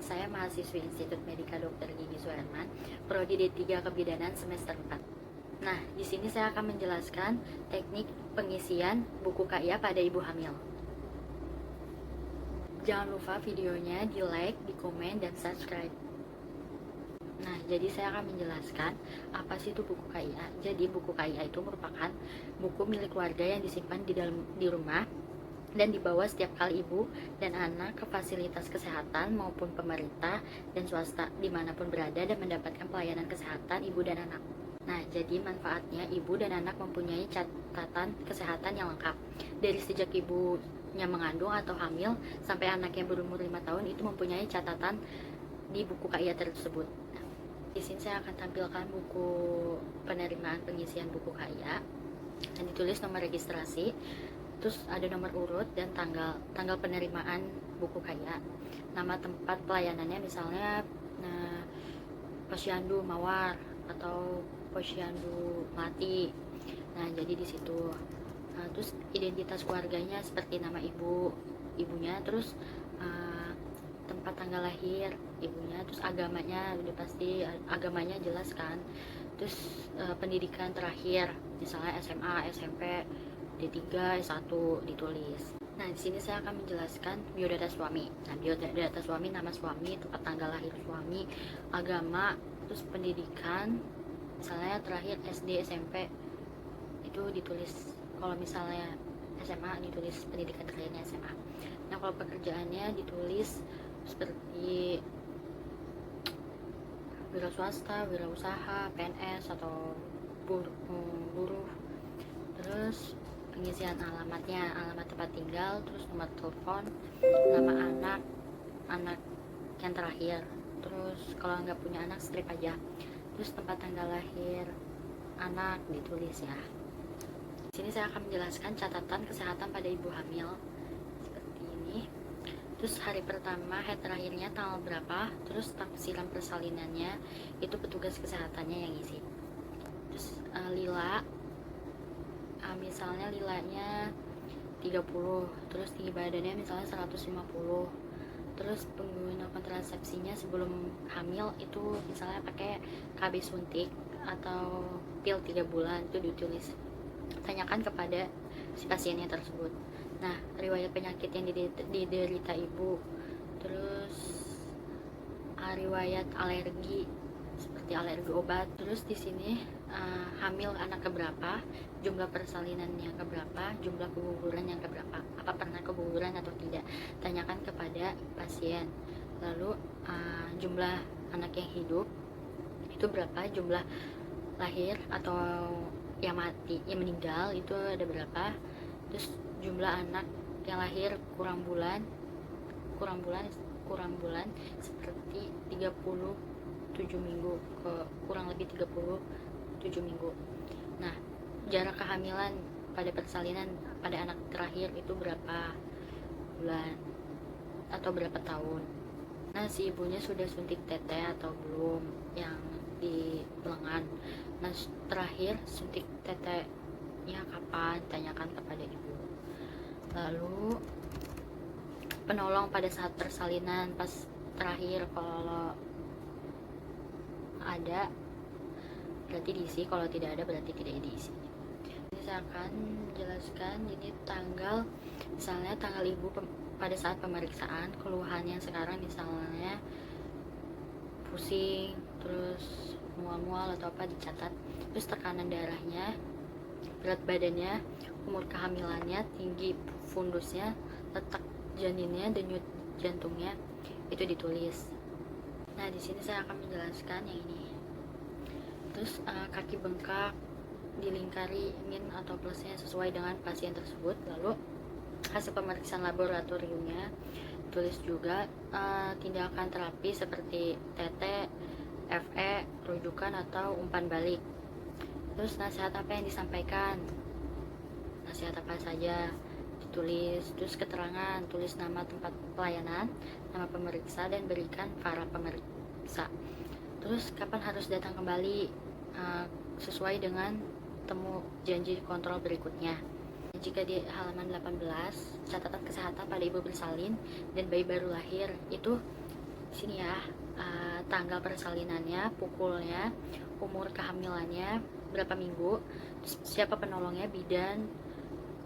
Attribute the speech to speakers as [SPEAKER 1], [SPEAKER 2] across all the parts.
[SPEAKER 1] Saya mahasiswi Institut Medika Dr. Gigi Suherman, Prodi D3 Kebidanan semester 4. Nah, di sini saya akan menjelaskan teknik pengisian buku KIA pada ibu hamil. Jangan lupa videonya di like, di komen, dan subscribe. Nah, jadi saya akan menjelaskan apa sih itu buku KIA. Jadi buku KIA itu merupakan buku milik keluarga yang disimpan di rumah dan dibawa setiap kali ibu dan anak ke fasilitas kesehatan maupun pemerintah dan swasta dimanapun berada dan mendapatkan pelayanan kesehatan ibu dan anak. Nah, jadi manfaatnya ibu dan anak mempunyai catatan kesehatan yang lengkap. Dari sejak ibunya mengandung atau hamil sampai anak yang berumur 5 tahun itu mempunyai catatan di buku KIA tersebut. Di sini saya akan tampilkan buku penerimaan pengisian buku KIA dan ditulis nomor registrasi, terus ada nomor urut dan tanggal penerimaan buku KIA, nama tempat pelayanannya misalnya Posyandu Mawar atau Posyandu Melati. Nah, jadi di situ. Terus identitas keluarganya seperti nama ibunya, terus tempat tanggal lahir ibunya, terus agamanya udah pasti agamanya jelas kan. Terus pendidikan terakhir misalnya SMA, SMP, D3, S1 ditulis. Nah, di sini saya akan menjelaskan biodata suami. Nah, biodata suami, nama suami, tempat tanggal lahir suami, agama, terus pendidikan misalnya terakhir SD, SMP itu ditulis. Kalau misalnya SMA ditulis pendidikan terakhirnya SMA. Nah, kalau pekerjaannya ditulis seperti wira swasta, wirausaha, PNS atau buruh. Terus pengisian alamatnya, alamat tempat tinggal, terus nomor telepon, nama anak yang terakhir. Terus kalau nggak punya anak strip aja. Terus tempat tanggal lahir anak ditulis ya. Di sini saya akan menjelaskan catatan kesehatan pada ibu hamil seperti ini. Terus hari pertama, hari terakhirnya tanggal berapa, terus tafsiran persalinannya itu petugas kesehatannya yang isi. Terus lila, misalnya lilanya 30, terus tinggi badannya misalnya 150. Terus pengguna kontrasepsinya sebelum hamil itu misalnya pakai KB suntik atau pil 3 bulan, itu ditulis. Tanyakan kepada si pasiennya tersebut. Nah, riwayat penyakit yang diderita ibu, terus riwayat alergi seperti alergi obat. Terus di sini hamil anak keberapa, jumlah persalinan yang keberapa, jumlah keguguran yang keberapa, apa pernah keguguran atau tidak, tanyakan kepada pasien. Lalu jumlah anak yang hidup itu berapa, jumlah lahir atau yang mati, yang meninggal itu ada berapa. Terus jumlah anak yang lahir kurang bulan seperti 37 minggu ke kurang lebih 37 minggu. Nah, jarak kehamilan pada persalinan pada anak terakhir itu berapa bulan atau berapa tahun. Nah, si ibunya sudah suntik tete atau belum yang di lengan. Nah, terakhir suntik tetenya kapan, tanyakan kepada ibu. Lalu penolong pada saat persalinan pas terakhir, kalau ada berarti diisi, kalau tidak ada berarti tidak diisi. Ini saya akan jelaskan ini tanggal, misalnya tanggal ibu pada saat pemeriksaan, keluhan yang sekarang misalnya pusing, terus mual-mual atau apa dicatat. Terus tekanan darahnya, berat badannya, umur kehamilannya, tinggi fundusnya, letak janinnya, denyut jantungnya itu ditulis. Nah, di sini saya akan menjelaskan yang ini. Terus kaki bengkak, dilingkari min atau plusnya sesuai dengan pasien tersebut. Lalu hasil pemeriksaan laboratoriumnya tulis juga. Tindakan terapi seperti TT, FE, rujukan atau umpan balik. Terus nasihat apa yang disampaikan, nasihat apa saja ditulis. Terus keterangan, tulis nama tempat pelayanan, nama pemeriksa, dan berikan para pemeriksa. Terus kapan harus datang kembali, sesuai dengan temu janji kontrol berikutnya. Jika di halaman 18, catatan kesehatan pada ibu bersalin dan bayi baru lahir itu Di sini ya, tanggal persalinannya, pukulnya, umur kehamilannya, berapa minggu, terus siapa penolongnya, bidan,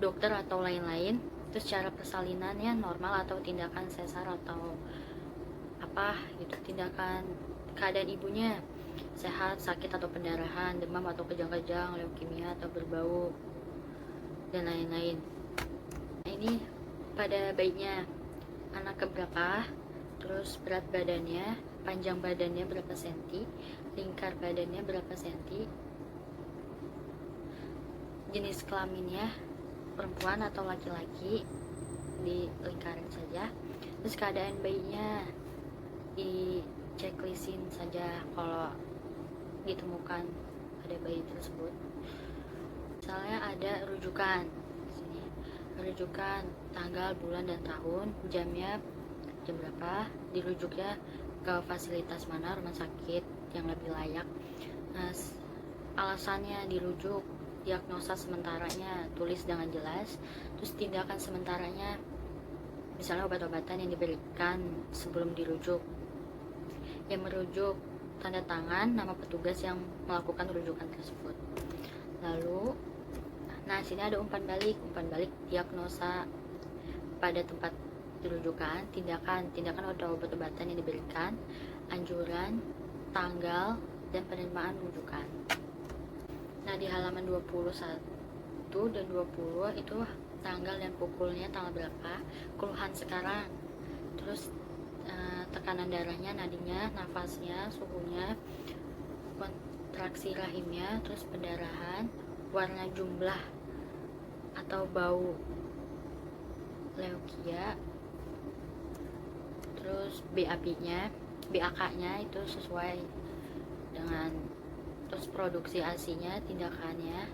[SPEAKER 1] dokter atau lain-lain, terus cara persalinannya normal atau tindakan sesar atau apa gitu, tindakan keadaan ibunya sehat, sakit atau pendarahan, demam atau kejang-kejang, leukemia atau berbau dan lain-lain. Nah, ini pada bayinya anak keberapa, terus berat badannya, panjang badannya berapa senti, lingkar badannya berapa senti, jenis kelaminnya perempuan atau laki-laki, di lingkaran saja, terus keadaan bayinya di checklistin saja kalau ditemukan ada bayi tersebut. Misalnya ada rujukan di sini, rujukan tanggal, bulan dan tahun, jamnya jam berapa, dirujuknya ke fasilitas mana, rumah sakit yang lebih layak. Nah, alasannya dirujuk, diagnosa sementaranya tulis dengan jelas, terus tindakan sementaranya misalnya obat-obatan yang diberikan sebelum dirujuk, yang merujuk, tanda tangan, nama petugas yang melakukan rujukan tersebut. Lalu, nah sini ada umpan balik diagnosa pada tempat rujukan, tindakan atau obat-obatan yang diberikan, anjuran, tanggal, dan penerimaan rujukan. Nah di halaman 21 dan 20 itu tanggal dan pukulnya tanggal berapa, keluhan sekarang, terus tekanan darahnya, nadinya, nafasnya, suhunya, kontraksi rahimnya, terus pendarahan, warna jumlah atau bau leukemia, terus BAK-nya itu sesuai dengan, terus produksi ASI-nya, tindakannya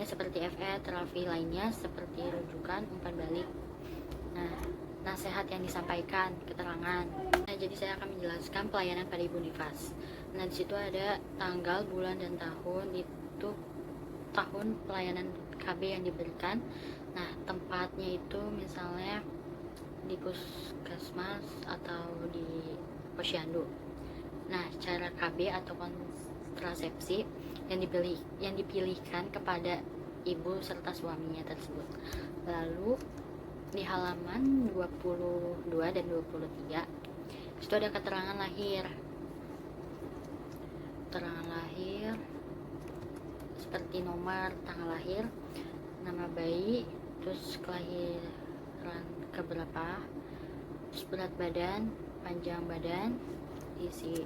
[SPEAKER 1] seperti FE, terapi lainnya seperti rujukan, umpan balik. Nah, nasihat yang disampaikan, keterangan. Nah, jadi saya akan menjelaskan pelayanan pada Ibu Nifas. Nah, di situ ada tanggal, bulan dan tahun, itu tahun pelayanan KB yang diberikan. Nah, tempatnya itu misalnya di puskesmas atau di posyandu. Nah, cara KB atau kontrasepsi yang dipilihkan kepada ibu serta suaminya tersebut. Lalu di halaman 22 dan 23 itu ada keterangan lahir seperti nomor tanggal lahir, nama bayi, terus kelahiran keberapa, terus berat badan, panjang badan, isi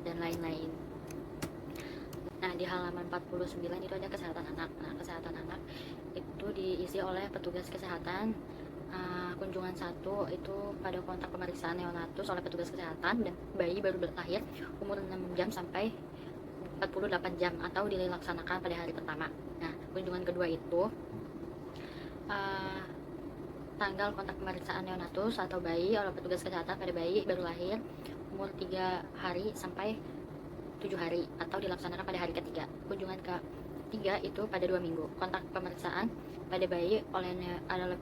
[SPEAKER 1] dan lain-lain. Nah di halaman 49 itu ada kesehatan anak. Nah kesehatan anak itu diisi oleh petugas kesehatan. Kunjungan 1 itu pada kontak pemeriksaan neonatus oleh petugas kesehatan dan bayi baru lahir umur 6 jam sampai 48 jam atau dilaksanakan pada hari pertama. Nah kunjungan kedua itu tanggal kontak pemeriksaan neonatus atau bayi oleh petugas kesehatan pada bayi baru lahir umur 3 hari sampai 7 hari atau dilaksanakan pada hari ketiga. Kunjungan ketiga itu pada 2 minggu. Kontak pemeriksaan pada bayi oleh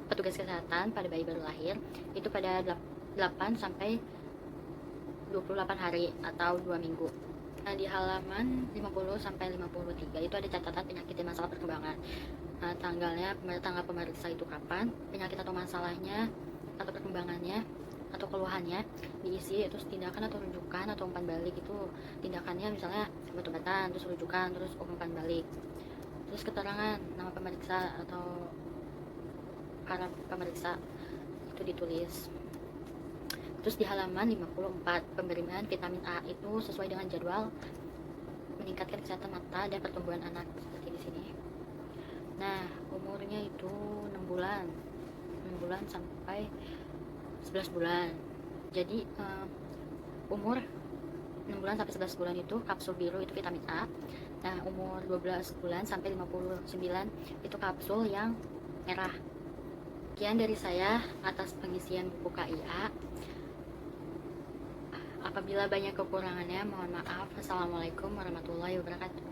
[SPEAKER 1] petugas kesehatan pada bayi baru lahir itu pada 8 sampai 28 hari atau 2 minggu. Nah, di halaman 50 sampai 53 itu ada catatan penyakit dan masalah perkembangan. Tanggal pemeriksa itu kapan, penyakit atau masalahnya atau perkembangannya atau keluhannya diisi, terus tindakan atau rujukan atau umpan balik itu tindakannya misalnya obat-obatan, terus rujukan, terus umpan balik, terus keterangan nama pemeriksa atau para pemeriksa itu ditulis. Terus di halaman 54 pemberian vitamin A itu sesuai dengan jadwal meningkatkan kesehatan mata dan pertumbuhan anak seperti di sini. Nah umurnya itu 6 bulan sampai 11 bulan. Jadi umur 6 bulan sampai 11 bulan itu kapsul biru itu vitamin A. Nah umur 12 bulan sampai 59 itu kapsul yang merah. Sekian dari saya atas pengisian buku KIA. Apabila banyak kekurangannya mohon maaf. Assalamualaikum warahmatullahi wabarakatuh.